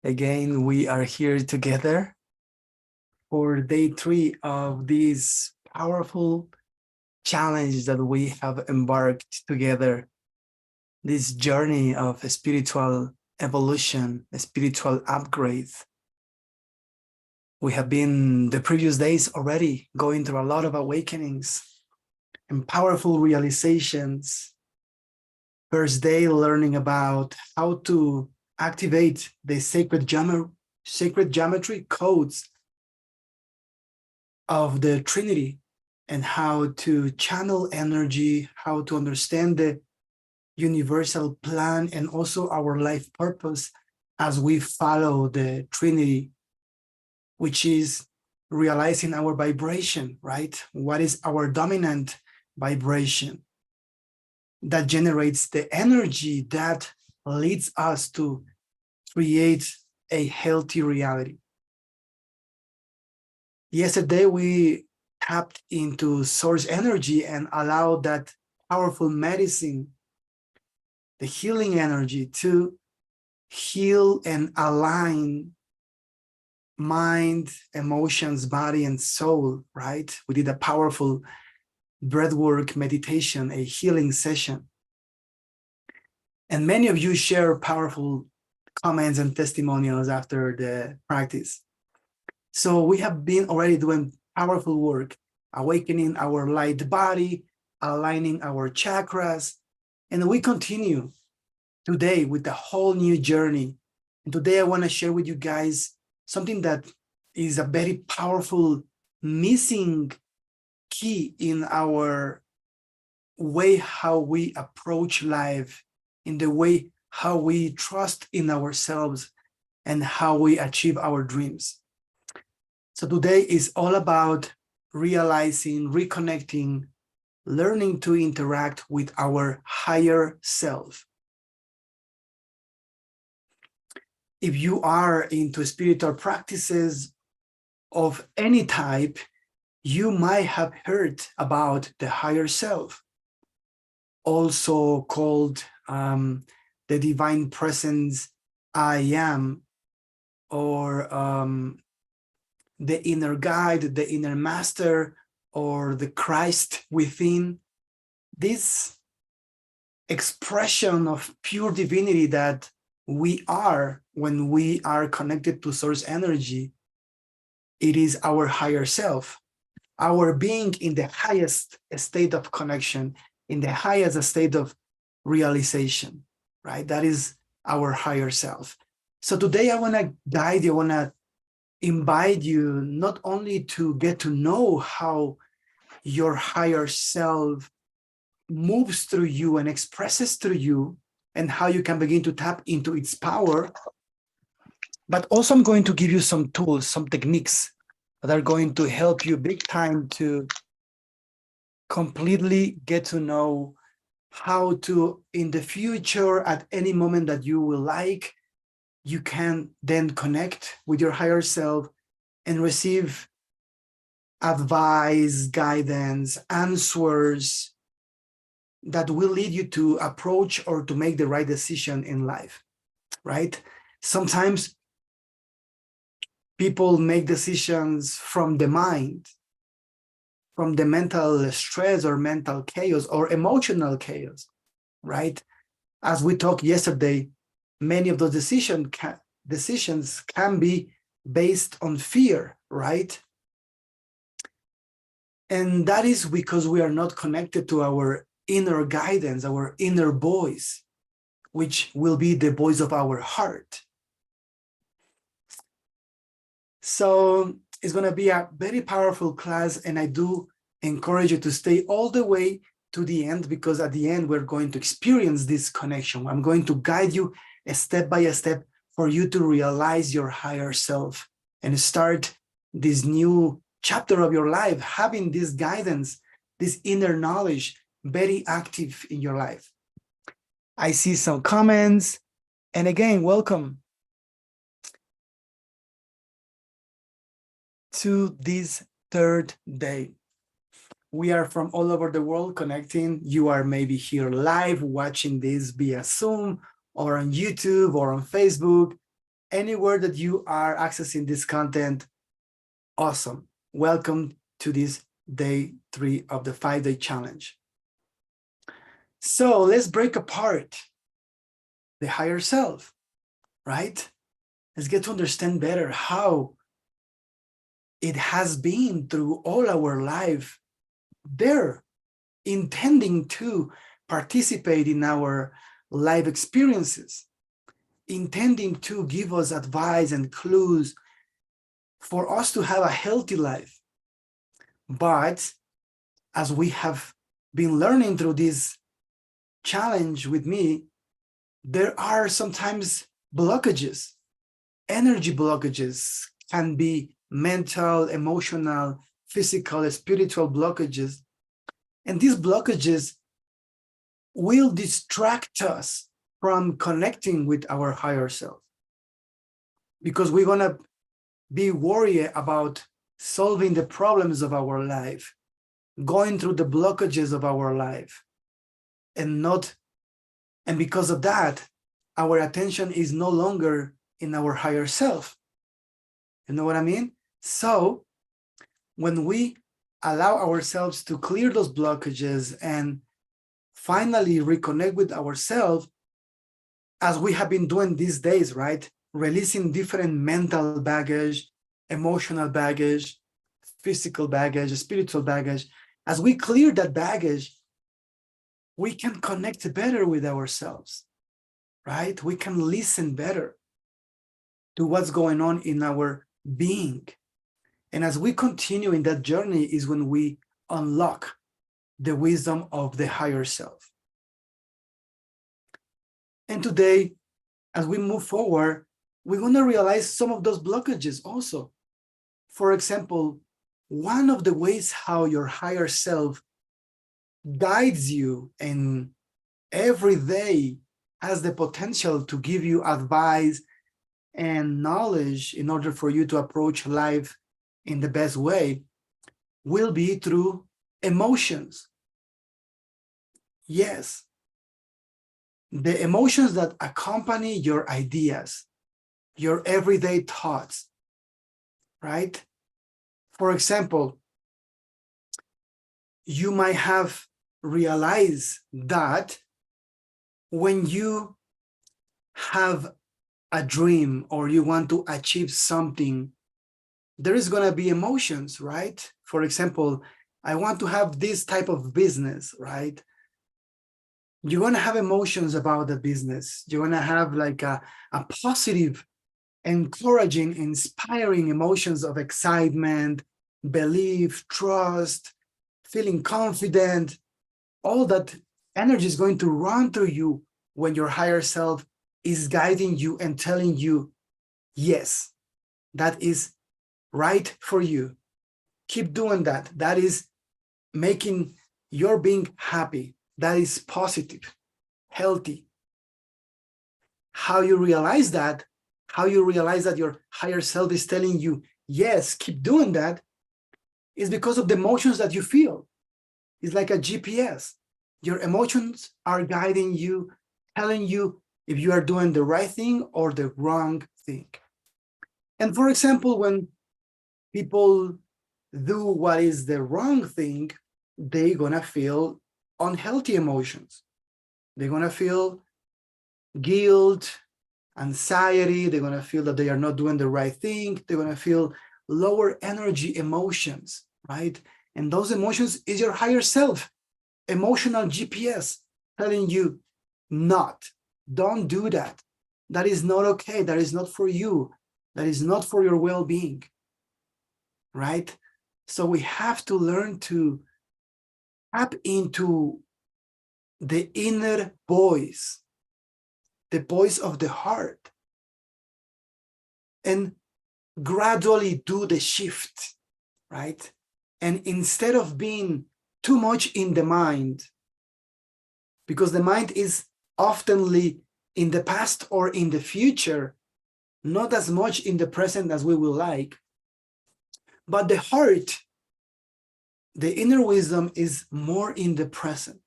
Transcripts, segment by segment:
Again, we are here together for day 3 of this powerful challenge that we have embarked together. This journey of a spiritual evolution, a spiritual upgrade. We have been the previous days already going through a lot of awakenings and powerful realizations. First day learning about how to activate the sacred geometry codes of the Trinity and how to channel energy, how to understand the universal plan and also our life purpose as we follow the Trinity, which is realizing our vibration, right? What is our dominant vibration that generates the energy that leads us to create a healthy reality. Yesterday, we tapped into source energy and allowed that powerful medicine, the healing energy, to heal and align mind, emotions, body, and soul, right? We did a powerful breathwork meditation, a healing session. And many of you share powerful comments and testimonials after the practice. So we have been already doing powerful work, awakening our light body, aligning our chakras, and we continue today with a whole new journey. And today I want to share with you guys something that is a very powerful missing key in our way how we approach life, in the way how we trust in ourselves and how we achieve our dreams. So today is all about realizing, reconnecting, learning to interact with our higher self. If you are into spiritual practices of any type, you might have heard about the higher self, also called the divine presence I am, or the inner guide, the inner master, or the Christ within. This expression of pure divinity that we are when we are connected to source energy, it is our higher self, our being in the highest state of connection, in the highest state of realization, right? That is our higher self. So today I want to guide you, I want to invite you not only to get to know how your higher self moves through you and expresses through you and how you can begin to tap into its power, but also I'm going to give you some tools, some techniques that are going to help you big time to completely get to know how to, in the future, at any moment that you will like, you can then connect with your higher self and receive advice, guidance, answers that will lead you to approach or to make the right decision in life, right? Sometimes people make decisions from the mind, from the mental stress or mental chaos or emotional chaos, right? As we talked yesterday, many of those decisions can be based on fear, right? And that is because we are not connected to our inner guidance, our inner voice, which will be the voice of our heart. So it's going to be a very powerful class, and I do encourage you to stay all the way to the end, because at the end, we're going to experience this connection. I'm going to guide you step by step for you to realize your higher self and start this new chapter of your life, having this guidance, this inner knowledge very active in your life. I see some comments, and again, welcome to this third day. We are from all over the world connecting. You are maybe here live watching this via Zoom or on YouTube or on Facebook. anywhere that you are accessing this content, awesome. Welcome to this day 3 of the 5-day challenge. So let's break apart the higher self, right? Let's get to understand better how it has been through all our life there, intending to participate in our life experiences, intending to give us advice and clues for us to have a healthy life. But as we have been learning through this challenge with me, there are sometimes blockages. Energy blockages can be mental, emotional, physical, spiritual blockages. And these blockages will distract us from connecting with our higher self, because we're going to be worried about solving the problems of our life, going through the blockages of our life, and because of that, our attention is no longer in our higher self. You know what I mean? So when we allow ourselves to clear those blockages and finally reconnect with ourselves, as we have been doing these days, right? Releasing different mental baggage, emotional baggage, physical baggage, spiritual baggage. As we clear that baggage, we can connect better with ourselves, right? We can listen better to what's going on in our being. And as we continue in that journey is when we unlock the wisdom of the higher self. And today, as we move forward, we're going to realize some of those blockages also. For example, one of the ways how your higher self guides you and every day has the potential to give you advice and knowledge in order for you to approach life in the best way will be through emotions. Yes, the emotions that accompany your ideas, your everyday thoughts, right? For example, you might have realized that when you have a dream or you want to achieve something, there is going to be emotions, right? For example, I want to have this type of business, right? You're going to have emotions about the business. You're going to have like a positive, encouraging, inspiring emotions of excitement, belief, trust, feeling confident. All that energy is going to run through you when your higher self is guiding you and telling you, yes, that is right for you. Keep doing that. That is making your being happy. That is positive, healthy. How you realize that your higher self is telling you, yes, keep doing that, is because of the emotions that you feel. It's like a GPS. Your emotions are guiding you, telling you if you are doing the right thing or the wrong thing. And for example, when people do what is the wrong thing, they're gonna feel unhealthy emotions. They're gonna feel guilt, anxiety. They're gonna feel that they are not doing the right thing. They're gonna feel lower energy emotions, right? And those emotions is your higher self, emotional GPS telling you don't do that. That is not okay. That is not for you. That is not for your well-being, right? So we have to learn to tap into the inner voice, the voice of the heart, and gradually do the shift, right? And instead of being too much in the mind, because the mind is oftenly in the past or in the future, not as much in the present as we will like, but the heart, the inner wisdom is more in the present,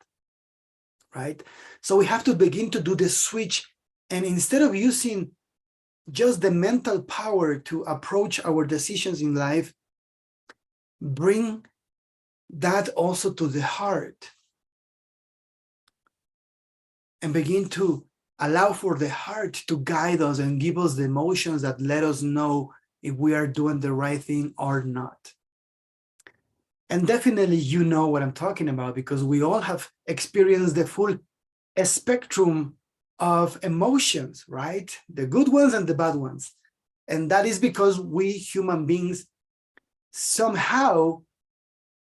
right? So we have to begin to do the switch, and instead of using just the mental power to approach our decisions in life, bring that also to the heart and begin to allow for the heart to guide us and give us the emotions that let us know if we are doing the right thing or not. And definitely you know what I'm talking about, because we all have experienced the full spectrum of emotions, right? The good ones and the bad ones. And that is because we human beings somehow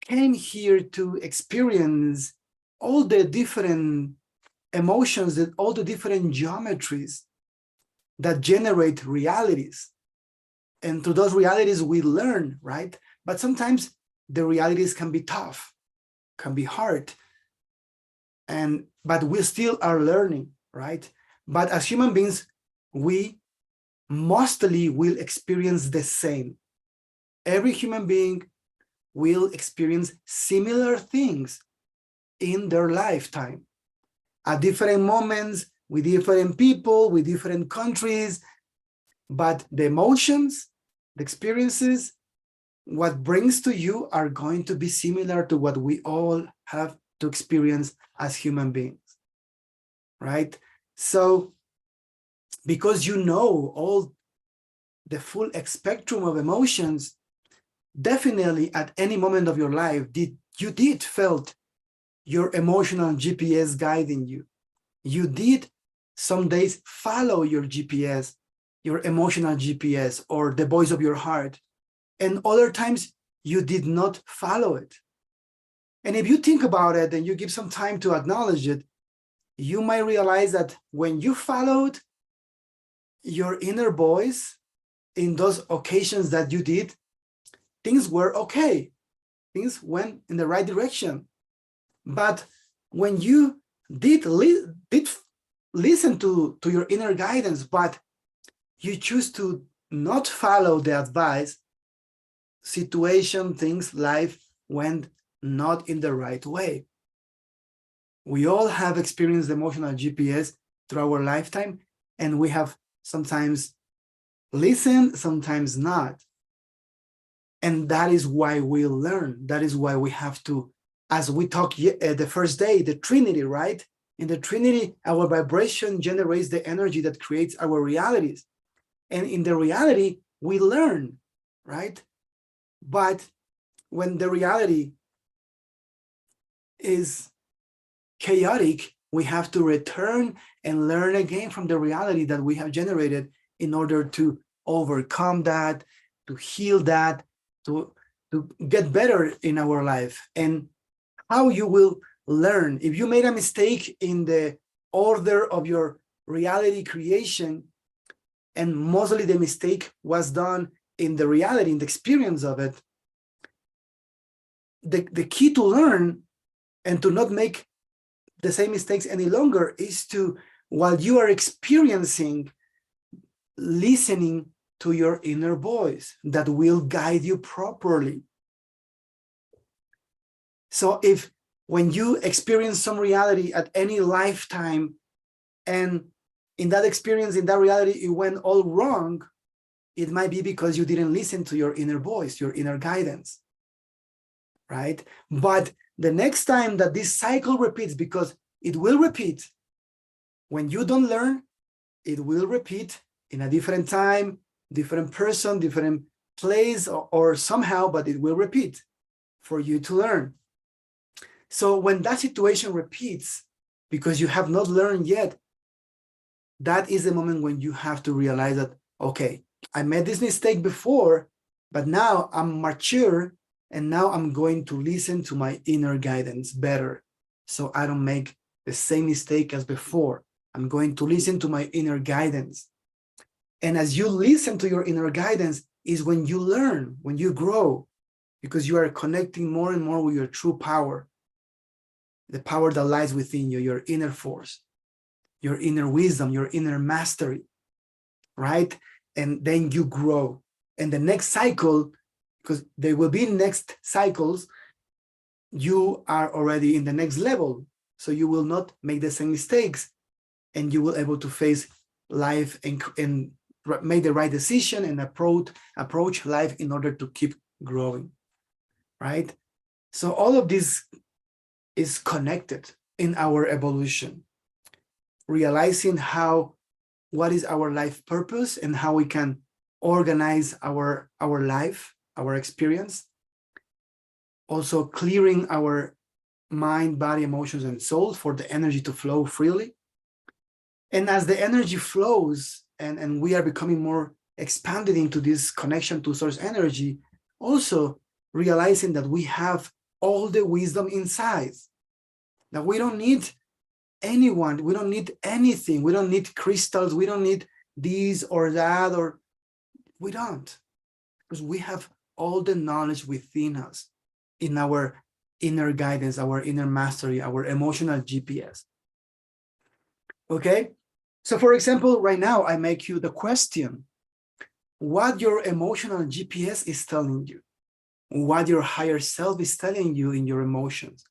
came here to experience all the different emotions, that all the different geometries that generate realities. And through those realities we learn, right? But sometimes the realities can be tough, can be hard, but we still are learning, right? But as human beings, we mostly will experience the same. Every human being will experience similar things in their lifetime at different moments, with different people, with different countries, but the emotions, the experiences, what brings to you are going to be similar to what we all have to experience as human beings, right? So because you know all the full spectrum of emotions, definitely at any moment of your life, you did felt your emotional GPS guiding you. You did some days follow your GPS, your emotional GPS, or the voice of your heart. And other times you did not follow it. And if you think about it and you give some time to acknowledge it, you might realize that when you followed your inner voice in those occasions that you did, things were okay. Things went in the right direction. But when you did listen to your inner guidance, but you choose to not follow the advice, situation, things, life went not in the right way. We all have experienced emotional GPS through our lifetime, and we have sometimes listened, sometimes not. And that is why we learn. That is why we have to, as we talked the first day, the Trinity, right? In the Trinity, our vibration generates the energy that creates our realities. And in the reality, we learn, right? But when the reality is chaotic, we have to return and learn again from the reality that we have generated in order to overcome that, to heal that, to get better in our life. And how you will learn. If you made a mistake in the order of your reality creation, and mostly the mistake was done in the reality, in the experience of it, the key to learn and to not make the same mistakes any longer is to, while you are experiencing, listening to your inner voice that will guide you properly. So if when you experience some reality at any lifetime, and in that experience, in that reality, it went all wrong, it might be because you didn't listen to your inner voice, your inner guidance, right? But the next time that this cycle repeats, because it will repeat, when you don't learn, it will repeat in a different time, different person, different place, or somehow, but it will repeat for you to learn. So when that situation repeats, because you have not learned yet, that is the moment when you have to realize that, okay, I made this mistake before, but now I'm mature, and now I'm going to listen to my inner guidance better, so I don't make the same mistake as before. I'm going to listen to my inner guidance. And as you listen to your inner guidance is when you learn, when you grow, because you are connecting more and more with your true power, the power that lies within you, your inner force, your inner wisdom, your inner mastery, right? And then you grow. And the next cycle, because there will be next cycles, you are already in the next level. So you will not make the same mistakes, and you will able to face life and made the right decision and approach life in order to keep growing, right? So all of this is connected in our evolution, realizing what is our life purpose and how we can organize our life, our experience. Also clearing our mind, body, emotions, and soul for the energy to flow freely. And as the energy flows and we are becoming more expanded into this connection to source energy, also realizing that we have all the wisdom inside, that we don't need anyone, we don't need anything, we don't need crystals, we don't need this or that, or we don't, because we have all the knowledge within us, in our inner guidance, our inner mastery, our emotional GPS. Okay, so for example, right now I make you the question, what your emotional GPS is telling you, what your higher self is telling you in your emotions.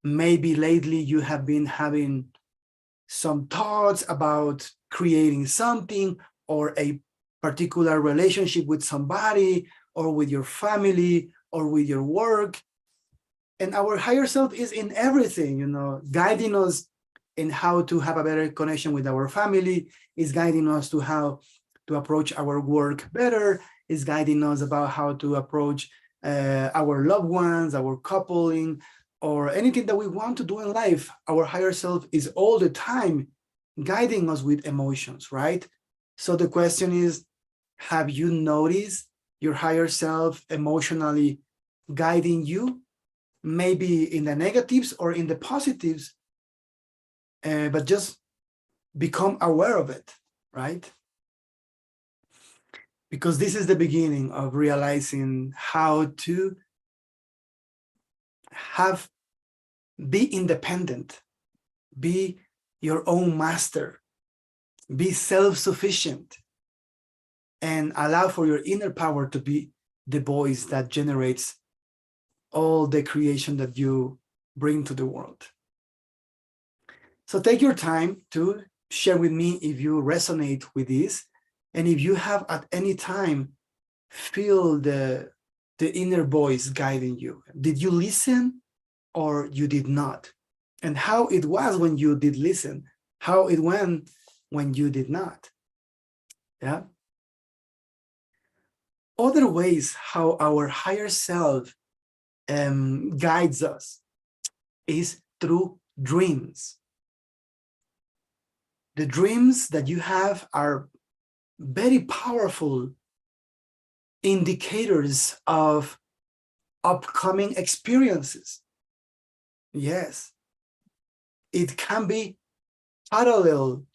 Maybe lately you have been having some thoughts about creating something, or a particular relationship with somebody, or with your family, or with your work. And our higher self is in everything, you know, guiding us in how to have a better connection with our family, is guiding us to how to approach our work better, is guiding us about how to approach our loved ones, our coupling, or anything that we want to do in life. Our higher self is all the time guiding us with emotions, right? So the question is, have you noticed your higher self emotionally guiding you? Maybe in the negatives or in the positives, but just become aware of it, right? Because this is the beginning of realizing how to be independent, be your own master, be self-sufficient, and allow for your inner power to be the voice that generates all the creation that you bring to the world. So take your time to share with me if you resonate with this, and if you have at any time feel the inner voice guiding you. Did you listen or you did not? And how it was when you did listen, how it went when you did not. Yeah. Other ways how our higher self guides us is through dreams. The dreams that you have are very powerful indicators of upcoming experiences. Yes, it can be parallel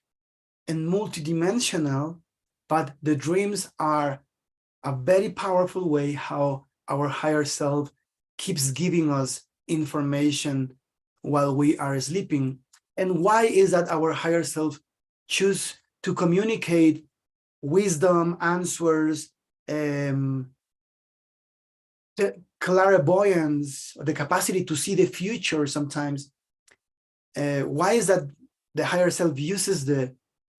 and multidimensional, but the dreams are a very powerful way how our higher self keeps giving us information while we are sleeping. And why is that our higher self choose to communicate wisdom, answers, the clairvoyance, the capacity to see the future sometimes? Why is that the higher self uses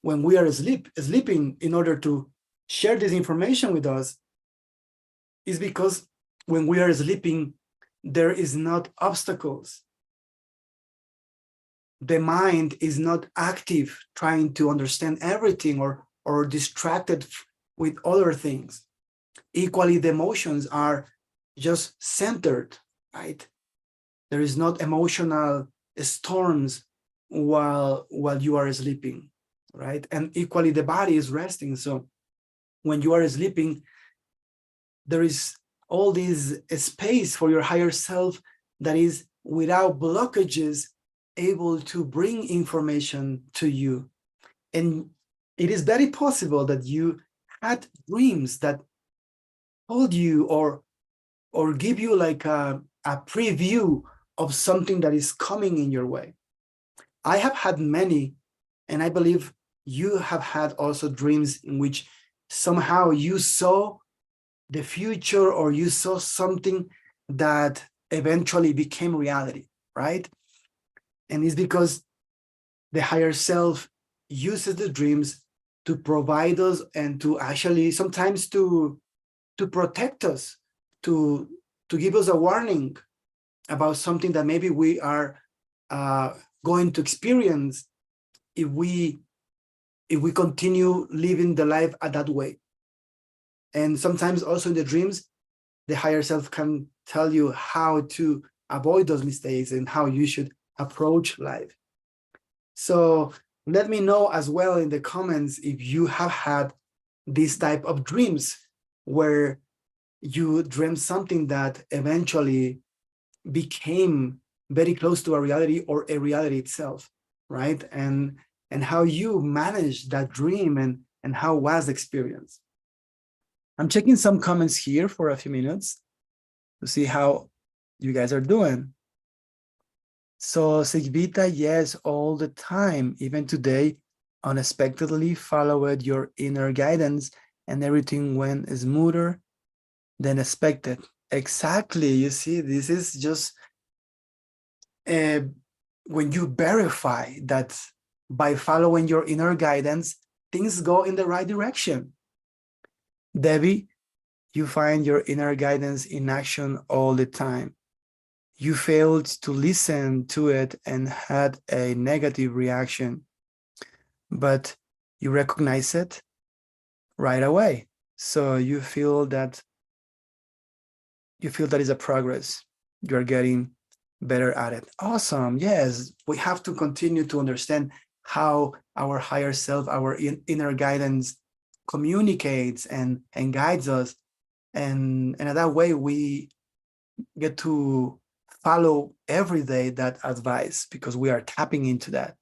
when we are sleeping in order to share this information with us? Is because when we are sleeping, there is not obstacles. The mind is not active trying to understand everything, or distracted with other things. Equally, the emotions are just centered, right? There is not emotional storms while you are sleeping, right? And equally, the body is resting. So when you are sleeping, there is all this space for your higher self that is without blockages, able to bring information to you. And it is very possible that you had dreams that told you or give you like a preview of something that is coming in your way. I have had many, and I believe you have had also dreams in which somehow you saw the future, or you saw something that eventually became reality, right? And it's because the higher self uses the dreams provide us and to actually sometimes to protect us, to give us a warning about something that maybe we are going to experience if we continue living the life that way. And sometimes also in the dreams, the higher self can tell you how to avoid those mistakes and how you should approach life. So let me know as well in the comments if you have had this type of dreams where you dreamt something that eventually became very close to a reality or a reality itself, right? And how you managed that dream and how was the experience. I'm checking some comments here for a few minutes to see how you guys are doing. So Sigvita, yes, all the time, even today, unexpectedly followed your inner guidance and everything went smoother than expected. Exactly, you see, this is just when you verify that by following your inner guidance, things go in the right direction. Debbie, you find your inner guidance in action all the time. You failed to listen to it and had a negative reaction, but you recognize it right away. So you feel that is a progress. You're getting better at it. Awesome. Yes, we have to continue to understand how our higher self, our inner guidance communicates and guides us. And in that way, we get to follow every day that advice because we are tapping into that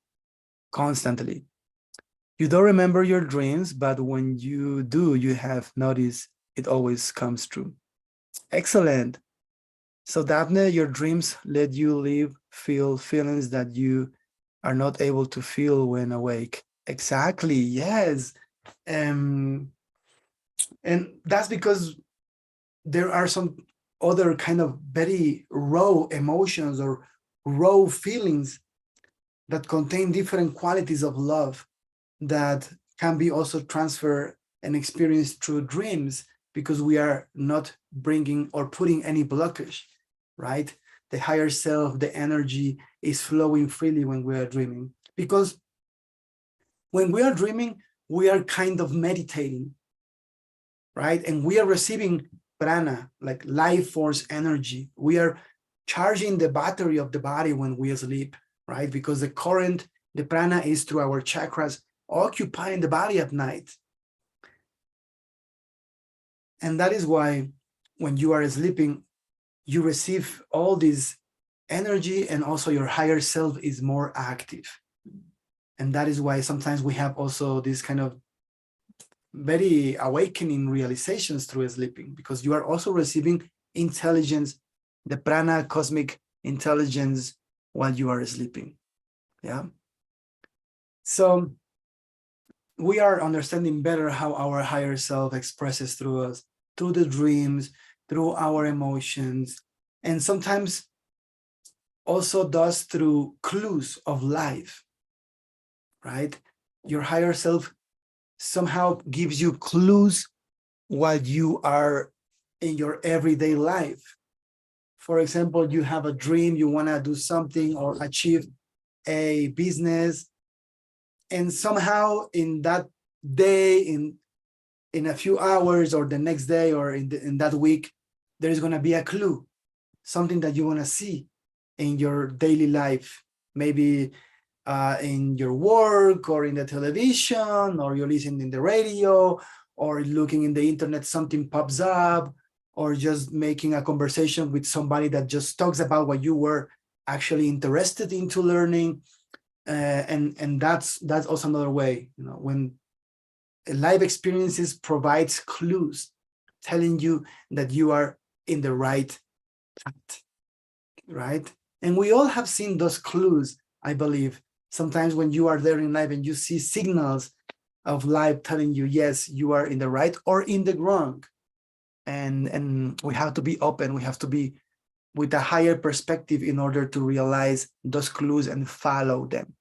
constantly. You don't remember your dreams, but when you do, you have noticed it always comes true. Excellent. So Daphne, your dreams let you feel feelings that you are not able to feel when awake. Exactly, yes. And that's because there are some other kind of very raw emotions or raw feelings that contain different qualities of love that can be also transferred and experienced through dreams because we are not bringing or putting any blockage, right? The higher self, the energy is flowing freely when we are dreaming. Because when we are dreaming, we are kind of meditating, right? And we are receiving prana, like life force energy. We are charging the battery of the body when we sleep, right? Because the current, the prana is through our chakras occupying the body at night. And that is why when you are sleeping, you receive all this energy and also your higher self is more active. And that is why sometimes we have also this kind of very awakening realizations through sleeping, because you are also receiving intelligence, the prana cosmic intelligence while you are sleeping. Yeah. So we are understanding better how our higher self expresses through us, through the dreams, through our emotions, and sometimes also does through clues of life, right? Your higher self somehow gives you clues while you are in your everyday life. For example, you have a dream, you want to do something or achieve a business, and somehow in that day, in a few hours or the next day or in that week, there is going to be a clue, something that you want to see in your daily life, maybe in your work or in the television, or you're listening in the radio or looking in the internet, something pops up, or just making a conversation with somebody that just talks about what you were actually interested into learning. And that's also another way, you know, when life experiences provides clues telling you that you are in the right path, right? And we all have seen those clues, I believe. Sometimes when you are there in life and you see signals of life telling you, yes, you are in the right or in the wrong. And we have to be open. We have to be with a higher perspective in order to realize those clues and follow them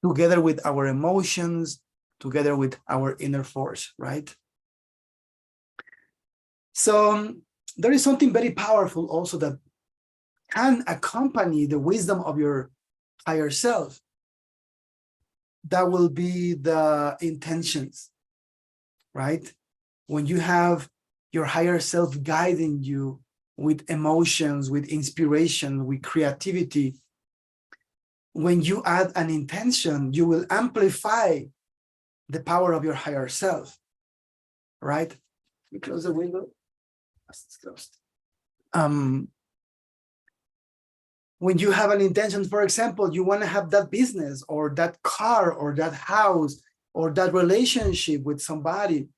together with our emotions, together with our inner force, right? So there is something very powerful also that can accompany the wisdom of your higher self. That will be the intentions, right? When you have your higher self guiding you with emotions, with inspiration, with creativity, when you add an intention, you will amplify the power of your higher self, right? We close the window. It's closed. When you have an intention, for example, you want to have that business or that car or that house or that relationship with somebody,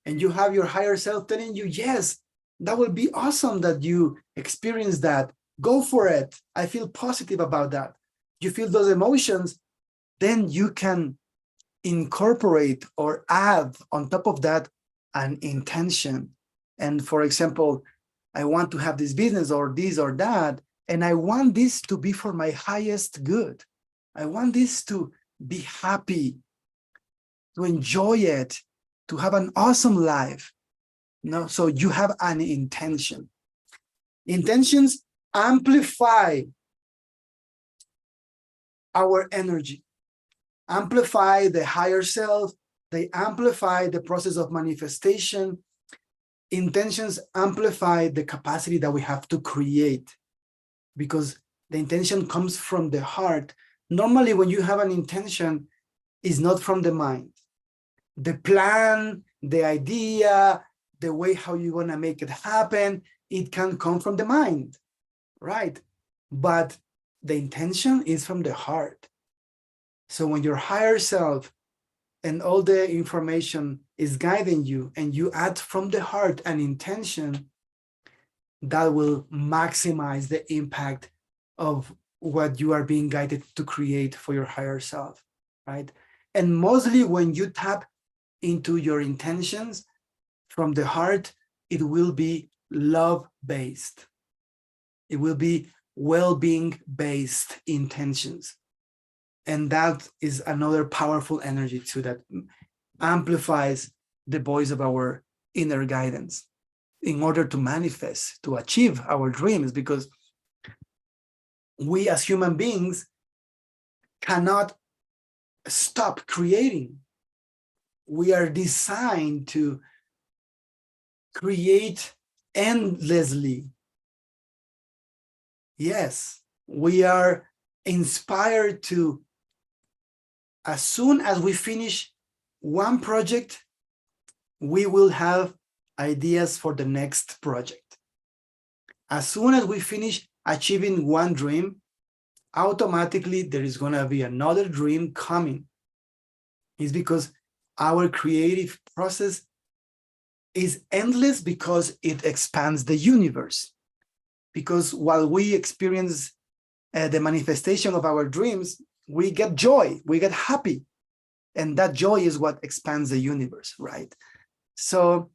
and you have your higher self telling you, yes, that will be awesome that you experience that. Go for it. I feel positive about that. You feel those emotions, then you can incorporate or add on top of that an intention. And for example, I want to have this business or this or that, and I want this to be for my highest good. I want this to be happy, to enjoy it, to have an awesome life. So you have an intention. Intentions amplify our energy, amplify the higher self, they amplify the process of manifestation. Intentions amplify the capacity that we have to create, because the intention comes from the heart. Normally, when you have an intention, it's not from the mind. The plan, the idea, the way how you're going to make it happen, it can come from the mind, right? But the intention is from the heart. So when your higher self and all the information is guiding you, and you add from the heart an intention, that will maximize the impact of what you are being guided to create for your higher self, right? And mostly when you tap into your intentions from the heart, it will be love-based. It will be well-being-based intentions. And that is another powerful energy too, that amplifies the voice of our inner guidance in order to manifest, to achieve our dreams, because we as human beings cannot stop creating. We are designed to create endlessly. Yes, we are inspired to, as soon as we finish one project, we will have ideas for the next project. As soon as we finish achieving one dream, automatically there is going to be another dream coming. It's because our creative process is endless, because it expands the universe. Because while we experience the manifestation of our dreams, we get joy, we get happy. And that joy is what expands the universe, right? So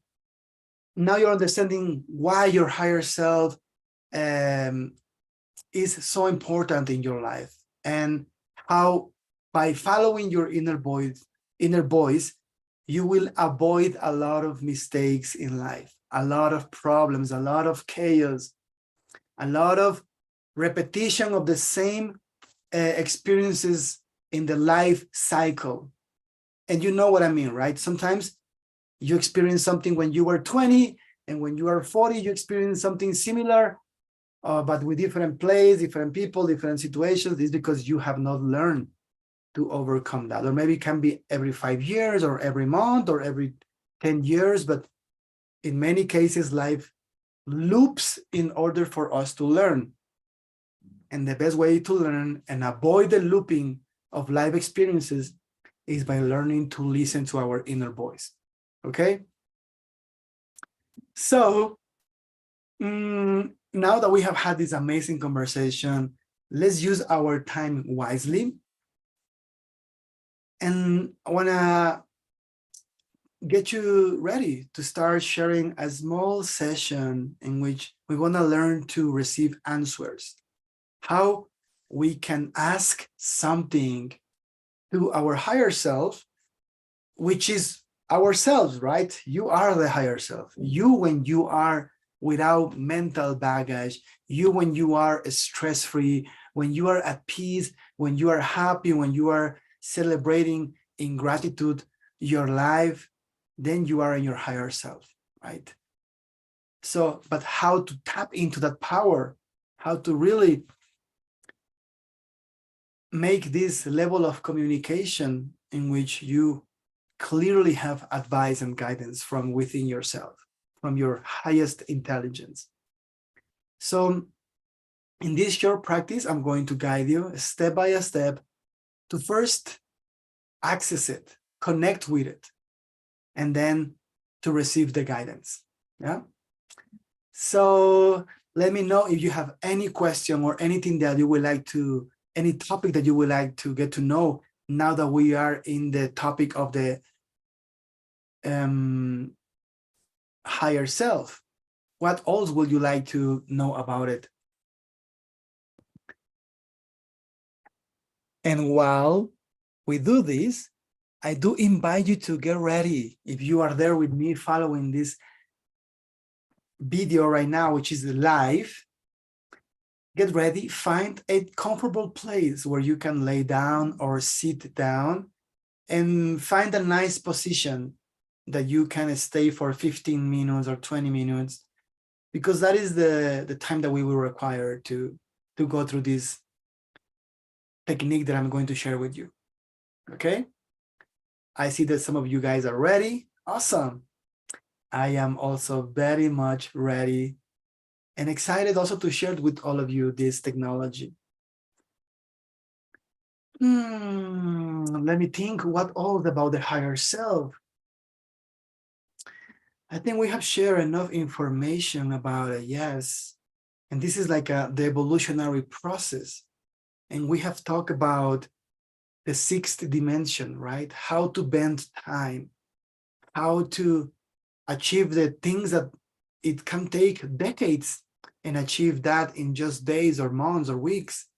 now you're understanding why your higher self is so important in your life, and how by following your inner voice, you will avoid a lot of mistakes in life, a lot of problems, a lot of chaos, a lot of repetition of the same experiences in the life cycle. And you know what I mean, right? Sometimes you experience something when you were 20, and when you are 40, you experience something similar, but with different plays, different people, different situations. It's because you have not learned to overcome that. Or maybe it can be every 5 years or every month or every 10 years, but in many cases, life loops in order for us to learn. And the best way to learn and avoid the looping of life experiences is by learning to listen to our inner voice. Okay? So now that we have had this amazing conversation, let's use our time wisely. And I want to get you ready to start sharing a small session in which we want to learn to receive answers. How we can ask something to our higher self which is ourselves, right? You are the higher self. You, when you are without mental baggage, you, when you are stress free, when you are at peace, when you are happy, when you are celebrating in gratitude your life, then you are in your higher self, right? So, but how to tap into that power, how to really make this level of communication in which you clearly have advice and guidance from within yourself, from your highest intelligence. So in this short practice, I'm going to guide you step by step to first access it, connect with it, and then to receive the guidance. Yeah. So let me know if you have any question or anything that you would like to, any topic that you would like to get to know now that we are in the topic of the higher self. What else would you like to know about it? And while we do this, I do invite you to get ready. If you are there with me following this video right now, which is live, get ready, find a comfortable place where you can lay down or sit down and find a nice position that you can stay for 15 minutes or 20 minutes, because that is the time that we will require to go through this technique that I'm going to share with you. Okay? I see that some of you guys are ready. Awesome. I am also very much ready and excited also to share with all of you this technology. Let me think what all about the higher self. I think we have shared enough information about it, yes. And this is like the evolutionary process. And we have talked about the sixth dimension, right? How to bend time, how to achieve the things that it can take decades and achieve that in just days or months or weeks.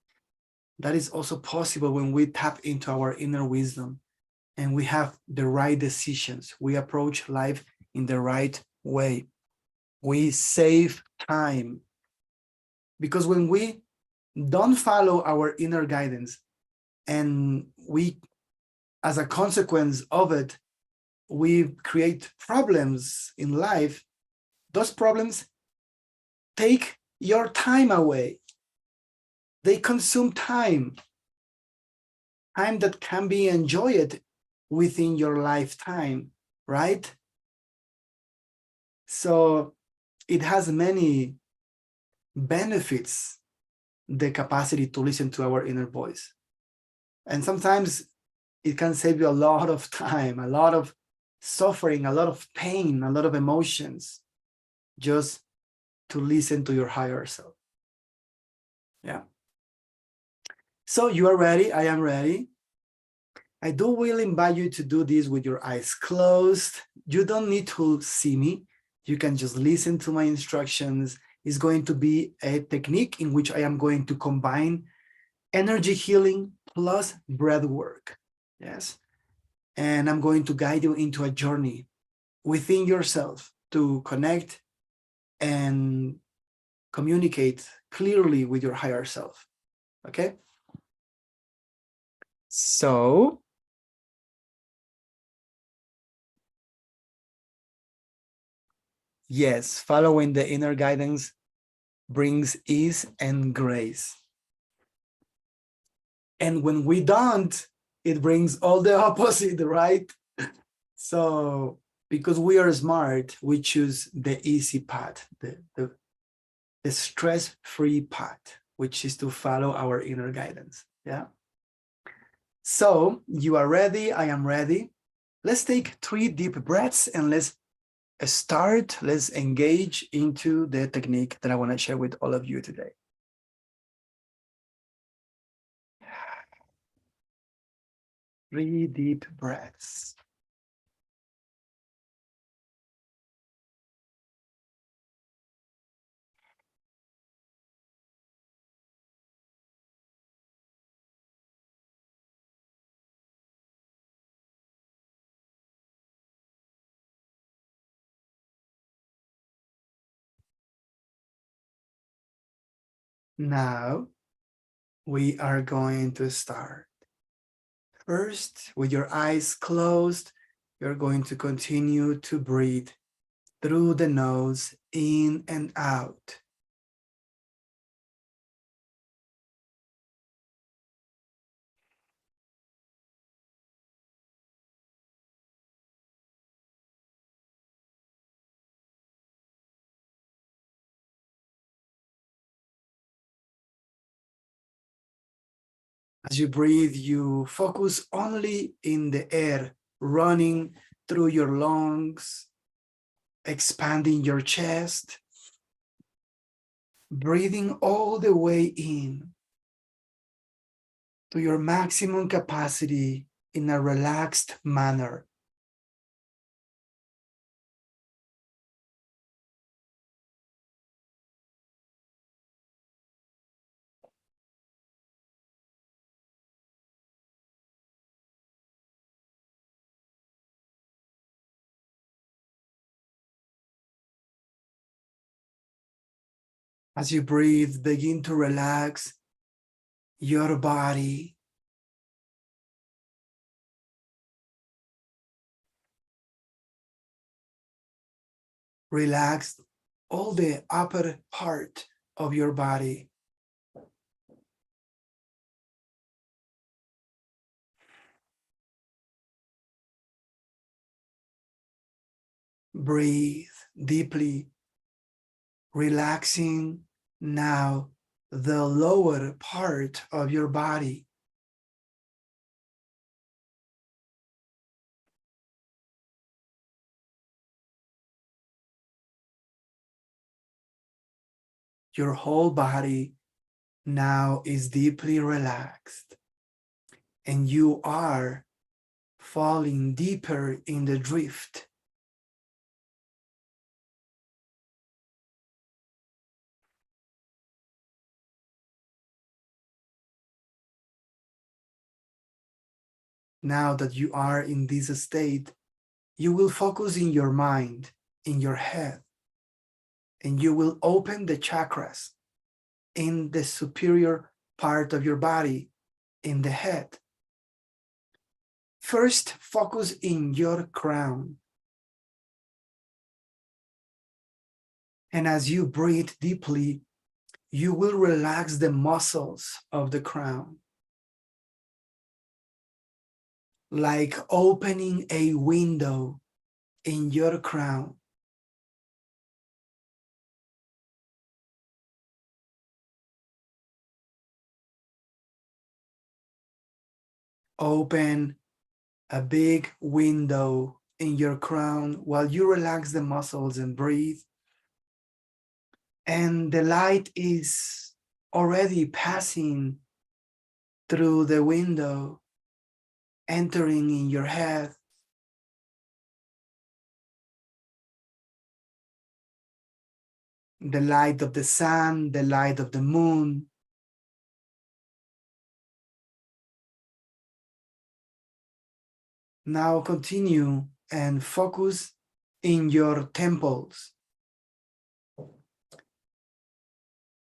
That is also possible when we tap into our inner wisdom and we have the right decisions. We approach life in the right way. We save time. Because when we don't follow our inner guidance and we, as a consequence of it, we create problems in life, those problems take your time away. They consume time, time that can be enjoyed within your lifetime, right? So it has many benefits, the capacity to listen to our inner voice. And sometimes it can save you a lot of time, a lot of suffering, a lot of pain, a lot of emotions, just to listen to your higher self. Yeah. So you are ready. I am ready. I do will invite you to do this with your eyes closed. You don't need to see me. You can just listen to my instructions. It's going to be a technique in which I am going to combine energy healing plus breath work. Yes. And I'm going to guide you into a journey within yourself to connect and communicate clearly with your higher self. Okay? So, yes, following the inner guidance brings ease and grace. And when we don't, it brings all the opposite, right? So, because we are smart, we choose the easy path, the stress-free path, which is to follow our inner guidance. Yeah. So you are ready. I am ready. Let's take 3 deep breaths and let's start. Let's engage into the technique that I want to share with all of you today. 3 deep breaths. Now we are going to start. First, with your eyes closed, you're going to continue to breathe through the nose, in and out. As you breathe, you focus only in the air running through your lungs, expanding your chest, breathing all the way in to your maximum capacity in a relaxed manner. As you breathe, begin to relax your body. Relax all the upper part of your body. Breathe deeply, relaxing now the lower part of your body. Your whole body now is deeply relaxed, and you are falling deeper in the drift. Now that you are in this state, you will focus in your mind, in your head, and you will open the chakras in the superior part of your body, in the head. First, focus in your crown. And as you breathe deeply, you will relax the muscles of the crown, like opening a window in your crown. Open a big window in your crown while you relax the muscles and breathe. And the light is already passing through the window, entering in your head. The light of the sun, the light of the moon. Now continue and focus in your temples.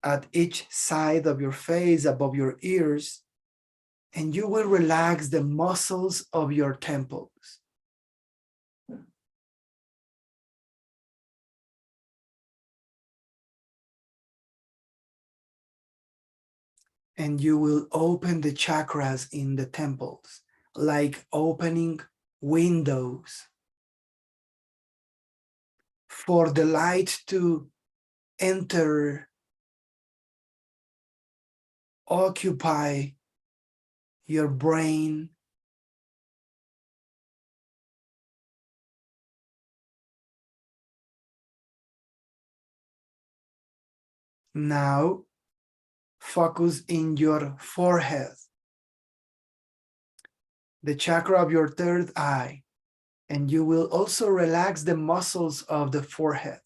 At each side of your face, above your ears, and you will relax the muscles of your temples. And you will open the chakras in the temples, like opening windows for the light to enter, occupy your brain. Now, focus in your forehead, the chakra of your third eye, and you will also relax the muscles of the forehead.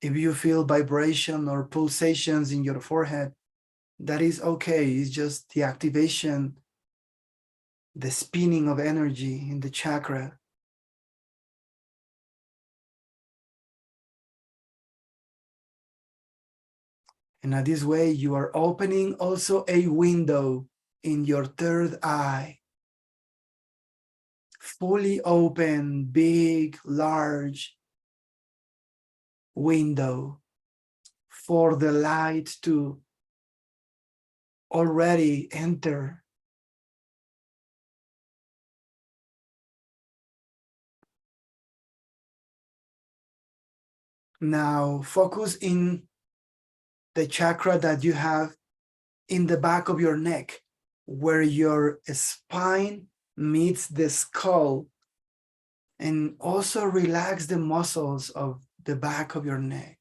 If you feel vibration or pulsations in your forehead, that is okay. It's just the activation the spinning of energy in the chakra. And in this way, you are opening also a window in your third eye. Fully open, big, large window for the light to already enter. Now focus in the chakra that you have in the back of your neck, where your spine meets the skull, and also relax the muscles of the back of your neck.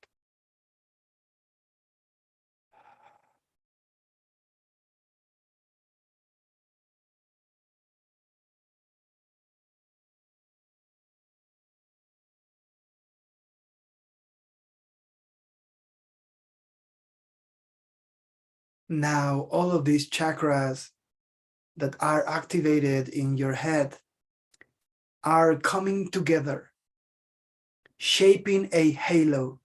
Now, all of these chakras that are activated in your head are coming together, shaping a halo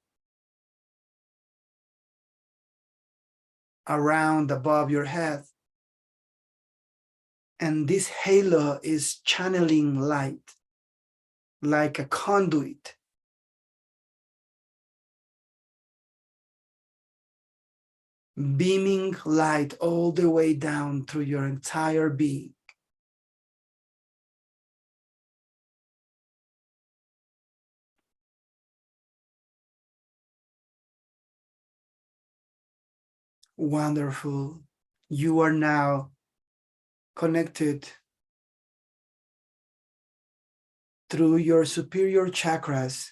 around above your head. And this halo is channeling light like a conduit. Beaming light all the way down through your entire being. Wonderful. You are now connected through your superior chakras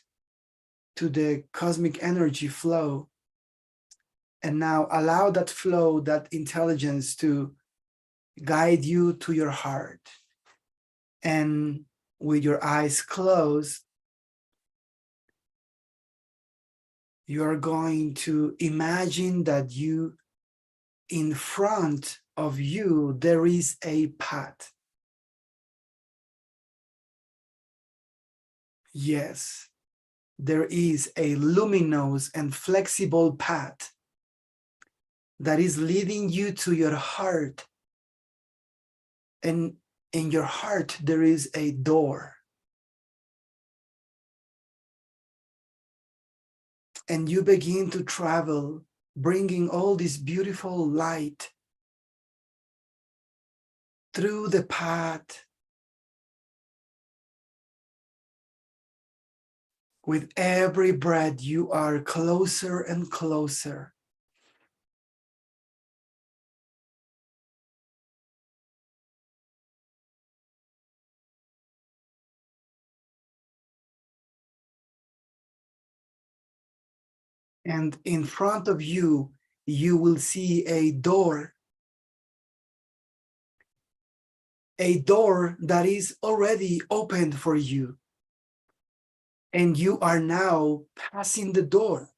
to the cosmic energy flow. And now allow that flow, that intelligence to guide you to your heart. And with your eyes closed, you are going to imagine that in front of you, there is a path. Yes, there is a luminous and flexible path that is leading you to your heart. And in your heart, there is a door. And you begin to travel, bringing all this beautiful light through the path. With every breath, you are closer and closer. And in front of you, you will see a door that is already opened for you. And you are now passing the door,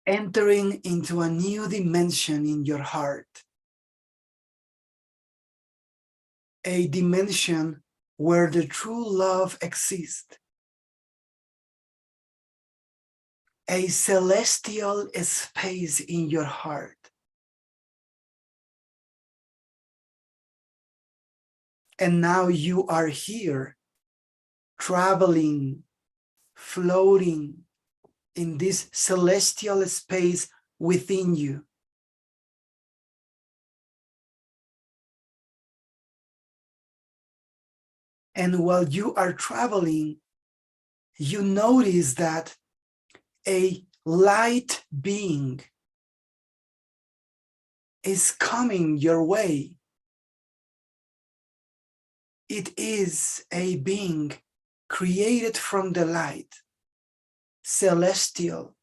entering into a new dimension in your heart. A dimension where the true love exists. A celestial space in your heart. And now you are here, traveling, floating in this celestial space within you. And while you are traveling, you notice that a light being is coming your way. It is a being created from the light, celestial.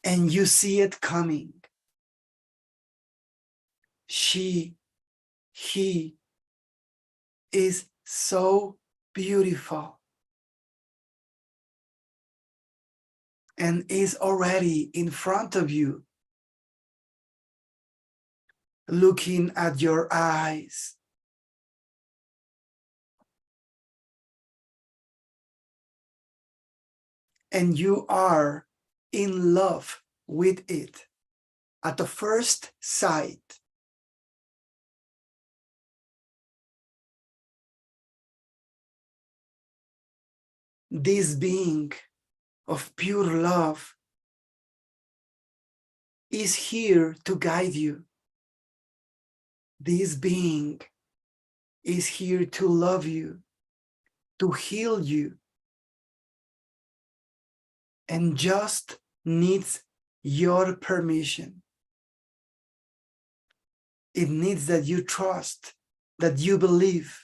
And you see it coming. He is so beautiful and is already in front of you. looking at your eyes. And you are in love with it at the first sight. This being of pure love is here to guide you. This being is here to love you, to heal you, and just needs your permission. It needs that you trust, that you believe.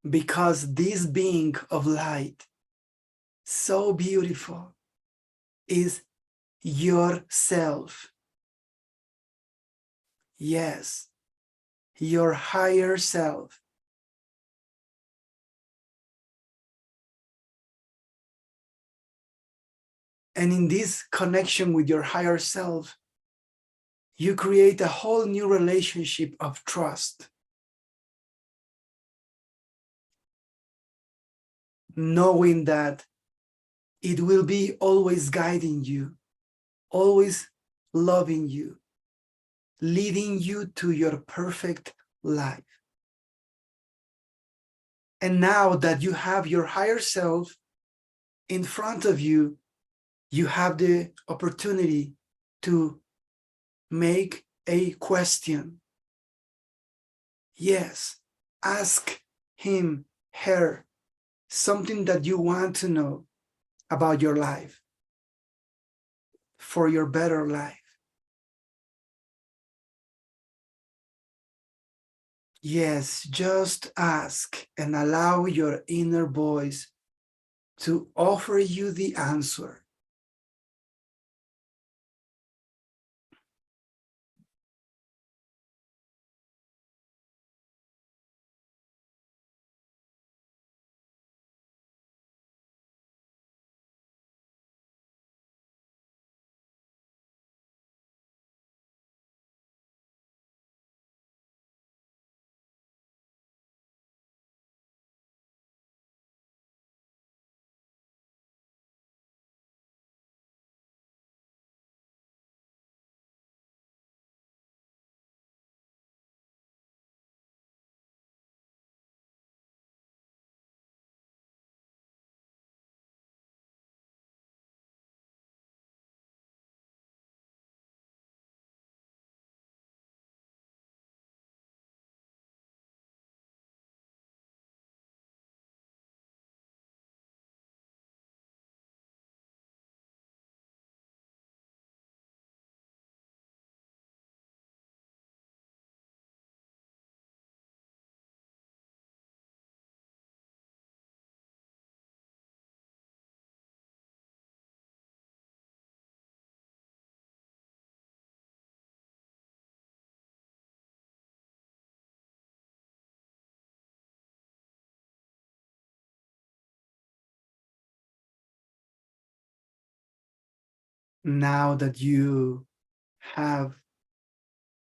Because this being of light, so beautiful, is yourself. Yes, your higher self. And in this connection with your higher self, you create a whole new relationship of trust. Knowing that it will be always guiding you, always loving you, leading you to your perfect life. And now that you have your higher self in front of you, you have the opportunity to make a question. Yes, ask him, her, something that you want to know about your life, for your better life. Yes, just ask and allow your inner voice to offer you the answer. Now that you have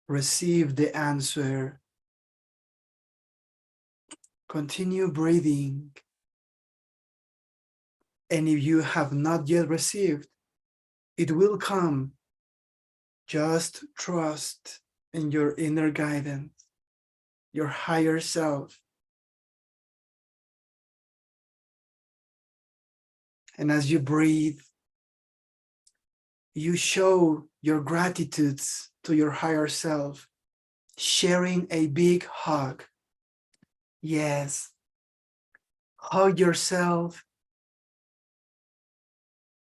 received the answer, continue breathing. And if you have not yet received, it will come. Just trust in your inner guidance, your higher self. And as you breathe, you show your gratitudes to your higher self, sharing a big hug. Yes, hug yourself.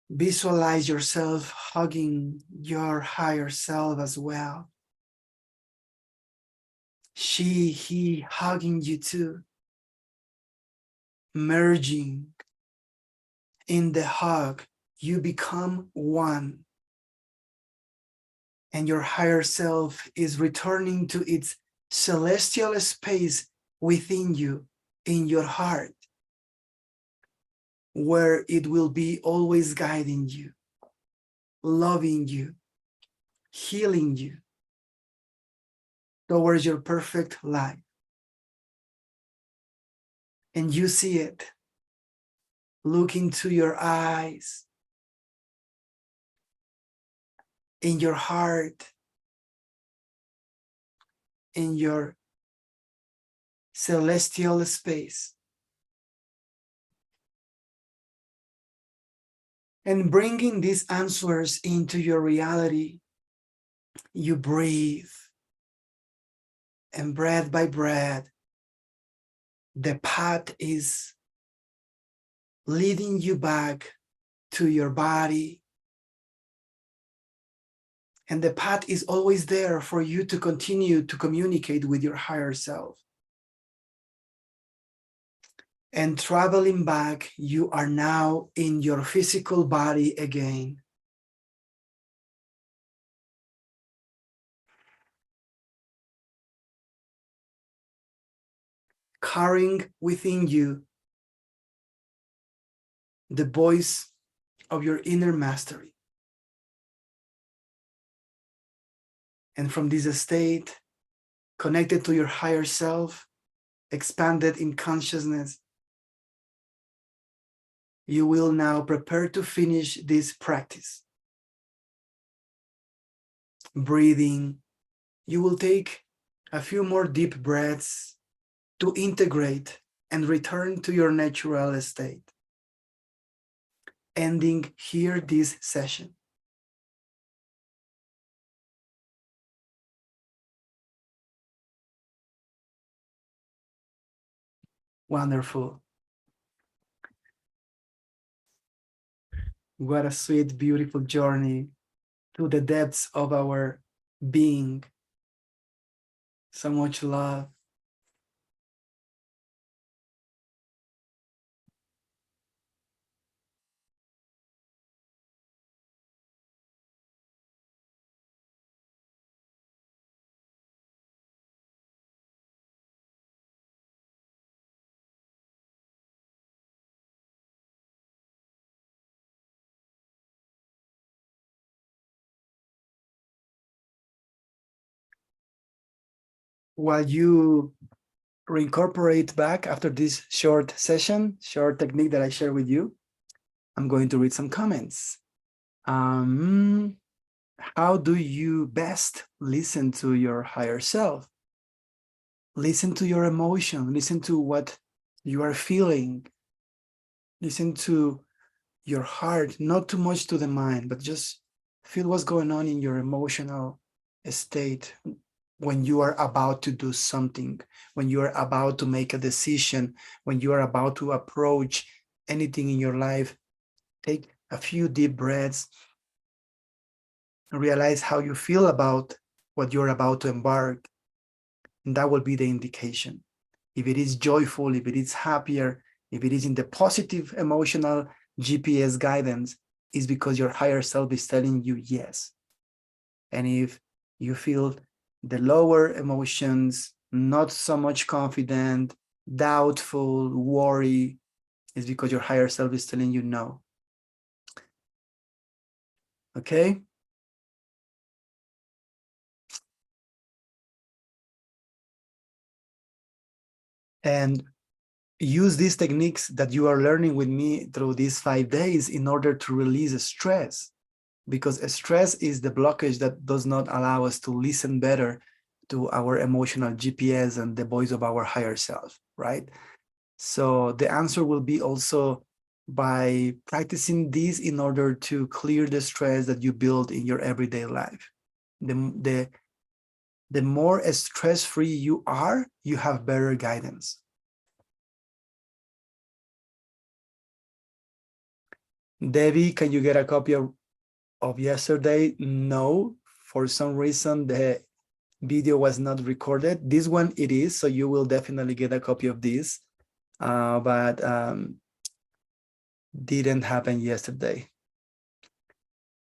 Visualize yourself hugging your higher self as well. She, he hugging you too. Merging in the hug, you become one. And your higher self is returning to its celestial space within you, in your heart, where it will be always guiding you. loving you, healing you towards your perfect life. And you see it. Look into your eyes, in your heart, in your celestial space. And bringing these answers into your reality, you breathe. And breath by breath, the path is leading you back to your body. And the path is always there for you to continue to communicate with your higher self. And traveling back, you are now in your physical body again. Carrying within you the voice of your inner mastery. And from this state, connected to your higher self, expanded in consciousness, you will now prepare to finish this practice. Breathing, you will take a few more deep breaths to integrate and return to your natural state. Ending here this session. Wonderful. What a sweet, beautiful journey to the depths of our being. So much love. While you reincorporate back after this short session, short technique that I share with you, I'm going to read some comments. How do you best listen to your higher self? Listen to your emotion, listen to what you are feeling, listen to your heart, not too much to the mind, but just feel what's going on in your emotional state when you are about to do something, when you are about to make a decision, when you are about to approach anything in your life. Take a few deep breaths and realize how you feel about what you're about to embark. And that will be the indication. If it is joyful, if it is happier, if it is in the positive emotional GPS guidance, is because your higher self is telling you yes. And if you feel the lower emotions, not so much confident, doubtful, worry, is because your higher self is telling you no. Okay? And use these techniques that you are learning with me through these 5 days in order to release stress, because stress is the blockage that does not allow us to listen better to our emotional GPS and the voice of our higher self, right? So the answer will be also by practicing this in order to clear the stress that you build in your everyday life. The more stress-free you are, you have better guidance. Debbie, can you get a copy of yesterday? No, for some reason the video was not recorded. This one it is, so you will definitely get a copy of this, but didn't happen yesterday.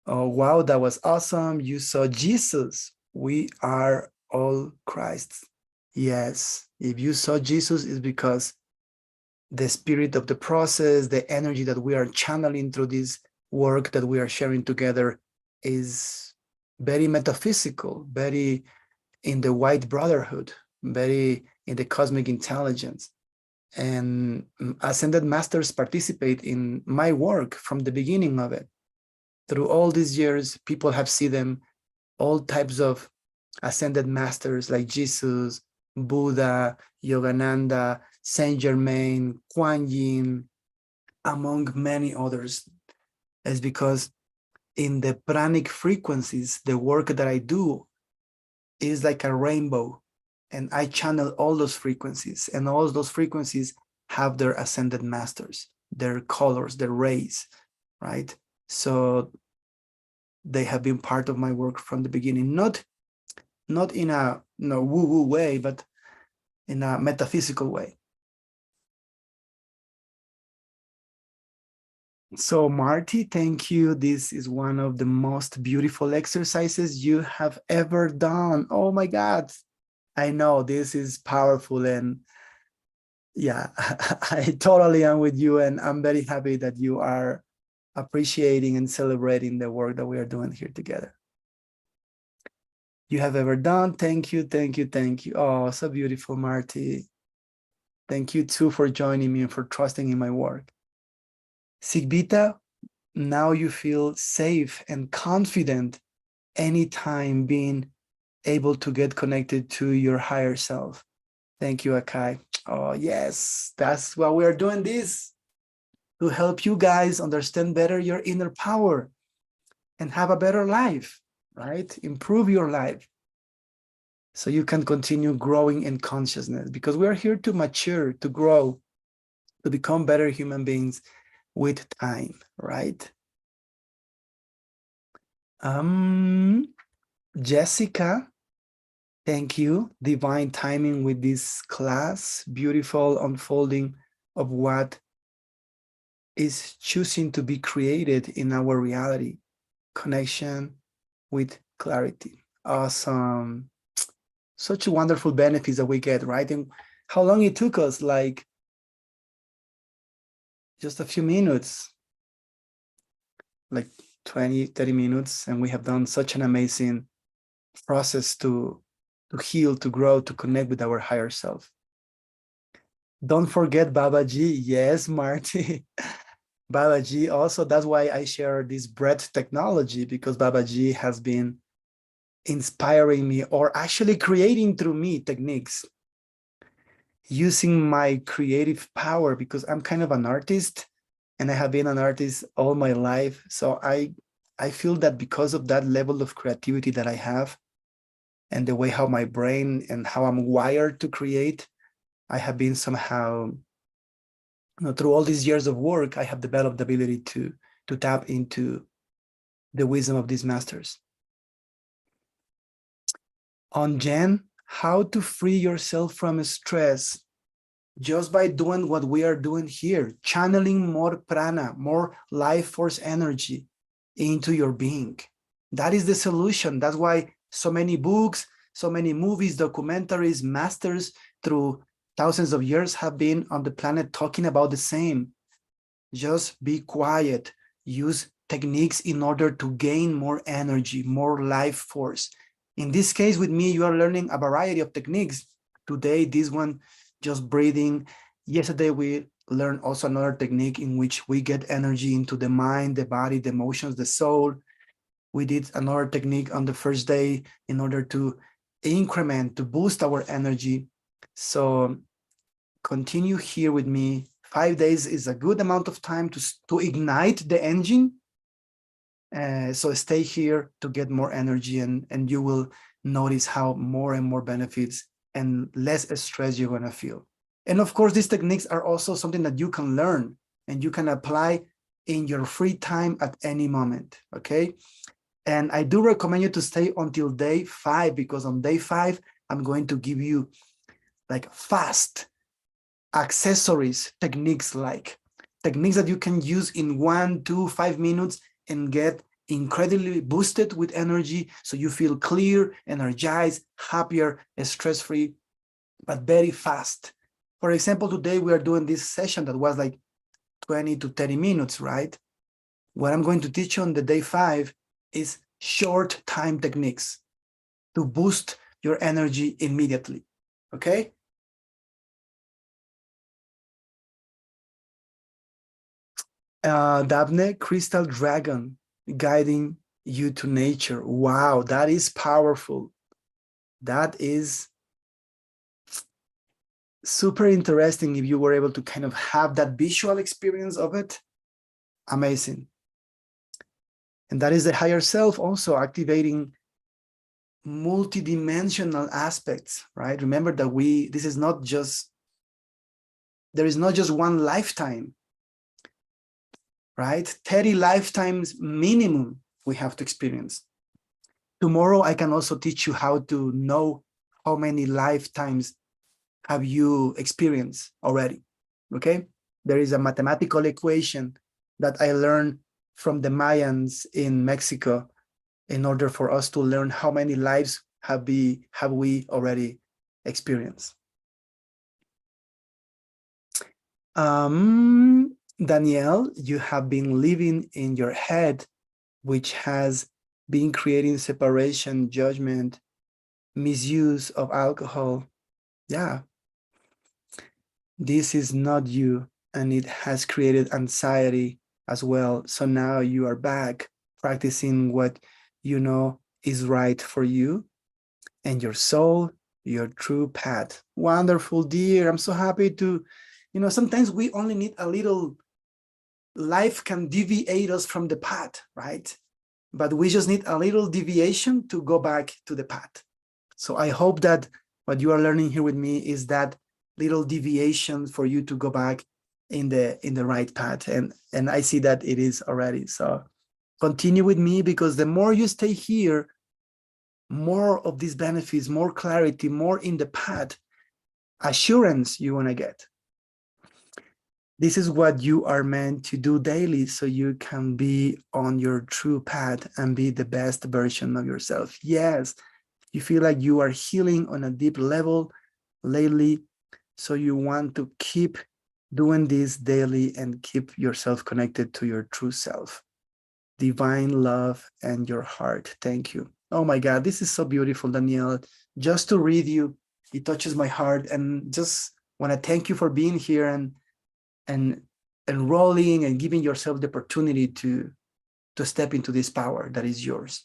Oh, wow, that was awesome. You saw Jesus. We are all Christ. Yes, if you saw Jesus, it's because the spirit of the process, the energy that we are channeling through this work that we are sharing together is very metaphysical, very in the white brotherhood, very in the cosmic intelligence. And ascended masters participate in my work from the beginning of it. Through all these years, people have seen them, all types of ascended masters like Jesus, Buddha, Yogananda, Saint Germain, Kuan Yin, among many others. Is because in the pranic frequencies, the work that I do is like a rainbow, and I channel all those frequencies, and all those frequencies have their ascended masters, their colors, their rays, right? So they have been part of my work from the beginning, not in a woo-woo way, but in a metaphysical way. So Marty, thank you. This is one of the most beautiful exercises you have ever done. Oh my God. I know this is powerful, and yeah, I totally am with you, and I'm very happy that you are appreciating and celebrating the work that we are doing here together. You have ever done. Thank you, thank you, thank you. Oh, so beautiful, Marty. Thank you too for joining me and for trusting in my work. Sigbita, now you feel safe and confident anytime being able to get connected to your higher self. Thank you, Akahi. Oh, yes, that's why we're doing this, to help you guys understand better your inner power and have a better life, right? Improve your life so you can continue growing in consciousness, because we're here to mature, to grow, to become better human beings with time, right? Jessica, thank you. Divine timing with this class, beautiful unfolding of what is choosing to be created in our reality, connection with clarity. Awesome. Such wonderful benefits that we get, right? And how long it took us, like just a few minutes, like 20, 30 minutes, and we have done such an amazing process to heal, to grow, to connect with our higher self. Don't forget Babaji. Yes, Marty. Babaji also, that's why I share this breath technology, because Babaji has been inspiring me, or actually creating through me techniques, using my creative power, because I'm kind of an artist and I have been an artist all my life. So I feel that because of that level of creativity that I have, and the way how my brain and how I'm wired to create, I have been somehow, through all these years of work, I have developed the ability to tap into the wisdom of these masters. On Jen, how to free yourself from stress just by doing what we are doing here, channeling more prana, more life force energy into your being. That is the solution. That's why so many books, so many movies, documentaries, masters through thousands of years have been on the planet talking about the same. Just be quiet, use techniques in order to gain more energy, more life force. In this case, with me, you are learning a variety of techniques. Today, this one, just breathing. Yesterday, we learned also another technique in which we get energy into the mind, the body, the emotions, the soul. We did another technique on the first day in order to increment, to boost our energy. So continue here with me. 5 days is a good amount of time to ignite the engine. So stay here to get more energy, and you will notice how more and more benefits and less stress you're going to feel. And of course, these techniques are also something that you can learn and you can apply in your free time at any moment, okay? And I do recommend you to stay until day 5, because on day 5, I'm going to give you like fast accessories, techniques that you can use in 1, 2, 5 minutes and get incredibly boosted with energy, so you feel clear, energized, happier, stress-free, but very fast. For example, today we are doing this session that was like 20 to 30 minutes, right? What I'm going to teach you on the day 5 is short time techniques to boost your energy immediately. Okay? Daphne, crystal dragon guiding you to nature. Wow, that is powerful. That is super interesting if you were able to kind of have that visual experience of it. Amazing. And that is the higher self also activating multidimensional aspects, right? Remember that this is not just, there is not just one lifetime, right? 30 lifetimes minimum we have to experience. Tomorrow, I can also teach you how to know how many lifetimes have you experienced already, okay? There is a mathematical equation that I learned from the Mayans in Mexico in order for us to learn how many lives have we already experienced. Danielle, you have been living in your head, which has been creating separation, judgment, misuse of alcohol. Yeah, this is not you, and it has created anxiety as well. So now you are back practicing what you know is right for you and your soul, your true path. Wonderful, dear. I'm so happy to, sometimes we only need a little. Life can deviate us from the path, right? But we just need a little deviation to go back to the path. So I hope that what you are learning here with me is that little deviation for you to go back in the right path. And I see that it is already. So continue with me, because the more you stay here, more of these benefits, more clarity, more in the path, assurance you want to get. This is what you are meant to do daily, so you can be on your true path and be the best version of yourself. Yes, you feel like you are healing on a deep level lately, so you want to keep doing this daily and keep yourself connected to your true self. Divine love and your heart. Thank you. Oh my God, this is so beautiful, Danielle. Just to read you, it touches my heart, and just want to thank you for being here and enrolling and giving yourself the opportunity to step into this power that is yours.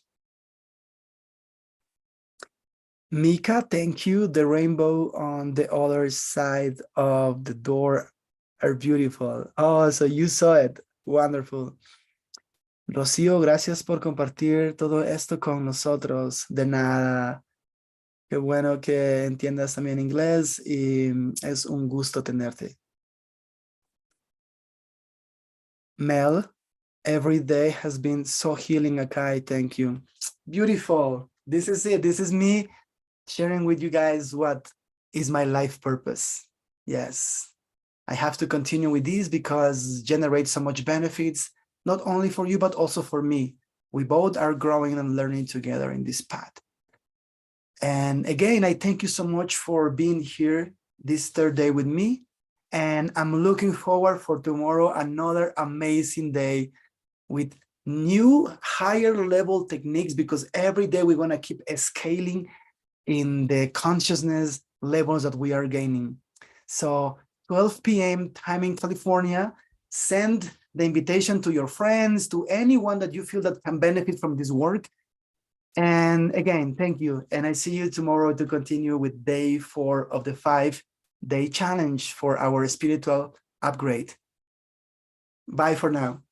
Mika, thank you. The rainbow on the other side of the door are beautiful. Oh, so you saw it. Wonderful. Rocío, gracias por compartir todo esto con nosotros. De nada. Qué bueno que entiendas también inglés y es un gusto tenerte. Mel, every day has been so healing, Akahi. Thank you. Beautiful. This is it. This is me sharing with you guys what is my life purpose. Yes, I have to continue with this because it generates so much benefits, not only for you, but also for me. We both are growing and learning together in this path. And again, I thank you so much for being here this third day with me. And I'm looking forward for tomorrow, another amazing day with new higher level techniques, because every day we're going to keep scaling in the consciousness levels that we are gaining. So 12 p.m. time in California, send the invitation to your friends, to anyone that you feel that can benefit from this work. And again, thank you. And I see you tomorrow to continue with day 4 of the 5-day challenge for our spiritual upgrade. Bye for now.